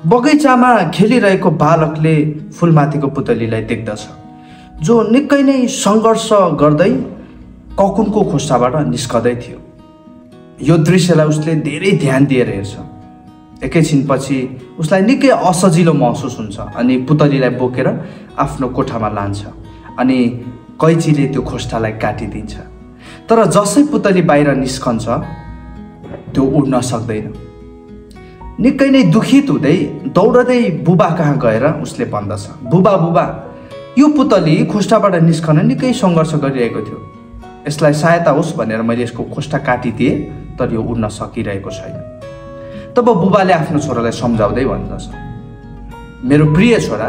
बगैँचामा खेलिरहेको बालकले फुलमाथिको पुतलीलाई देख्दछ, जो निकै नै सङ्घर्ष गर्दै ककुनको खोस्टाबाट निस्कँदै थियो। यो दृश्यलाई उसले धेरै ध्यान दिएर हेर्छ। एकैछिनपछि उसलाई निकै असजिलो महसुस हुन्छ अनि पुतलीलाई बोकेर आफ्नो कोठामा लान्छ अनि कैचीले त्यो खोस्टालाई काटिदिन्छ। तर जसै पुतली बाहिर निस्कन्छ त्यो उड्न सक्दैन। निकै नै दुखित हुँदै दौडदै बुबा कहाँ गएर उसले भन्दछ, बुबा बुबा, यो पुतली खोस्टाबाट निस्कन निकै सङ्घर्ष गरिरहेको थियो, यसलाई सहायता होस् भनेर मैले यसको खोस्टा काटिदिएँ, तर यो उड्न सकिरहेको छैन। तब बुबाले आफ्नो छोरालाई सम्झाउँदै भन्दछ, मेरो प्रिय छोरा,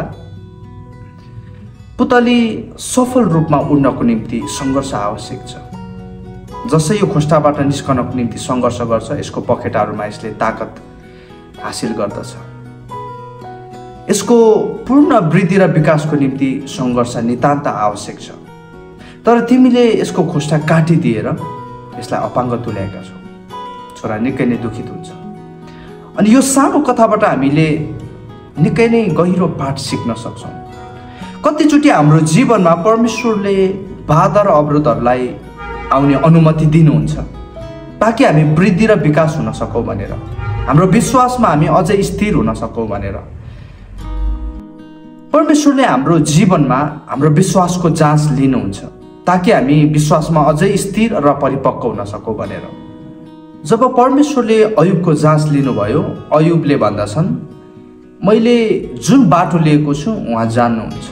पुतली सफल रूपमा उड्नको निम्ति सङ्घर्ष आवश्यक छ। जसै यो खोस्टाबाट निस्कनको निम्ति सङ्घर्ष गर्छ, यसको पखेटाहरूमा यसले ताकत हासिल गर्दछ। यसको पूर्ण वृद्धि र विकासको निम्ति सङ्घर्ष नितान्त आवश्यक छ। तर तिमीले यसको खोस्टा काटिदिएर यसलाई अपाङ्ग तुल्याएका छौ। छोरा निकै नै दुखित हुन्छ। अनि यो सानो कथाबाट हामीले निकै नै गहिरो पाठ सिक्न सक्छौँ। कतिचोटि हाम्रो जीवनमा परमेश्वरले बाधा र अवरोधहरूलाई आउने अनुमति दिनुहुन्छ ताकि हामी वृद्धि र विकास हुन सकौँ भनेर, हाम्रो विश्वासमा हामी अझै स्थिर हुन सकौँ भनेर। परमेश्वरले हाम्रो जीवनमा हाम्रो विश्वासको जाँच लिनुहुन्छ ताकि हामी विश्वासमा अझै स्थिर र परिपक्व हुन सकौँ भनेर। जब परमेश्वरले अयुबको जाँच लिनुभयो, अयुबले भन्दछन्, मैले जुन बाटो लिएको छु उहाँ जान्नुहुन्छ,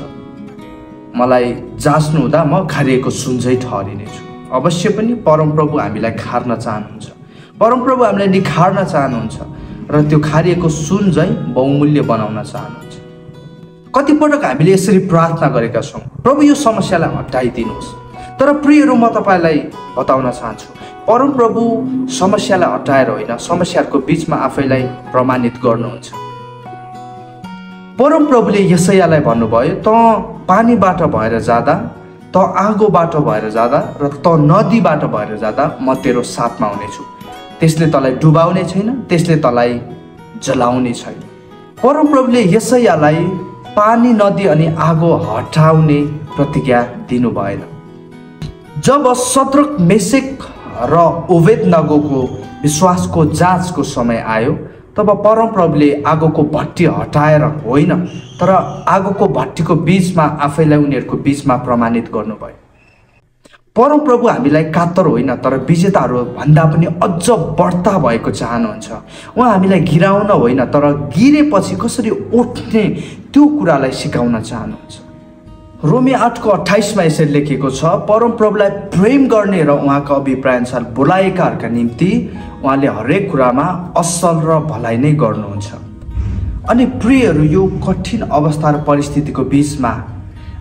मलाई जाँच्नु हुँदा म खारिएको सुन झैँ ठहरिनेछु। अवश्य पनि परमप्रभु हामीलाई खार्न चाहनुहुन्छ, परमप्रभु हामीलाई निखार्न चाहनुहुन्छ र त्यो खारिएको सुन झैँ बहुमूल्य बनाउन चाहनुहुन्छ। कतिपटक हामीले यसरी प्रार्थना गरेका छौँ, प्रभु यो समस्यालाई हटाइदिनुहोस्। तर प्रियहरू, म तपाईँलाई बताउन चाहन्छु, परमप्रभु समस्यालाई हटाएर होइन, समस्याहरूको बिचमा आफैलाई प्रमाणित गर्नुहुन्छ। परमप्रभुले यशायालाई भन्नुभयो, त पानीबाट भएर जाँदा, त आगोबाट भएर जाँदा र त नदीबाट भएर जाँदा म तेरो साथमा हुनेछु। त्यसले तँलाई डुबाउने छैन, त्यसले तँलाई जलाउने छैन। परमप्रभुले यशायालाई पानी, नदी अनि आगो हटाउने प्रतिज्ञा दिनु भएन। जब सद्रक, मेशक र ओबेदनगोको विश्वासको जाँचको समय आयो, तब परमप्रभुले आगोको भट्टी हटाएर होइन, तर आगोको भट्टीको बीचमा आफैलाई उनीहरूको बीचमा प्रमाणित गर्नुभयो। परमप्रभु हामीलाई कातर होइन, तर विजेताहरू भन्दा पनि अझ बढ्ता भएको चाहनुहुन्छ। उहाँ हामीलाई गिराउन होइन, तर गिरेपछि कसरी उठ्ने त्यो कुरालाई सिकाउन चाहनुहुन्छ। रोमी 8:28 यसरी लेखेको छ, परमप्रभुलाई प्रेम गर्ने र उहाँको अभिप्राय अनुसार बोलाएकाहरूका निम्ति उहाँले हरेक कुरामा असल र भलाइ नै गर्नुहुन्छ। अनि प्रियहरू, यो कठिन अवस्था र परिस्थितिको बिचमा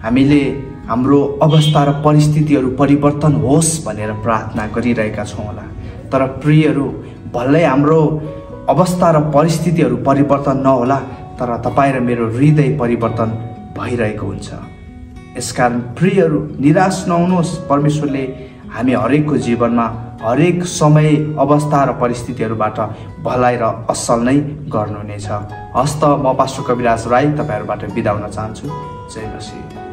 हामीले हाम्रो अवस्था र परिस्थितिहरू परिवर्तन होस् भनेर प्रार्थना गरिरहेका छौँ होला। तर प्रियहरू, भलै हाम्रो अवस्था र परिस्थितिहरू परिवर्तन नहोला, तर तपाईँ र मेरो हृदय परिवर्तन भइरहेको हुन्छ। यसकारण प्रियहरू, निराश नहुनुहोस्। परमेश्वरले हामी हरेकको जीवनमा हरेक समय, अवस्था र परिस्थितिहरूबाट भलाइ र असल नै गर्नुहुनेछ। हस्त, म पास्टर कविराज राई तपाईँहरूबाट बिदा हुन चाहन्छु। जय मसीह।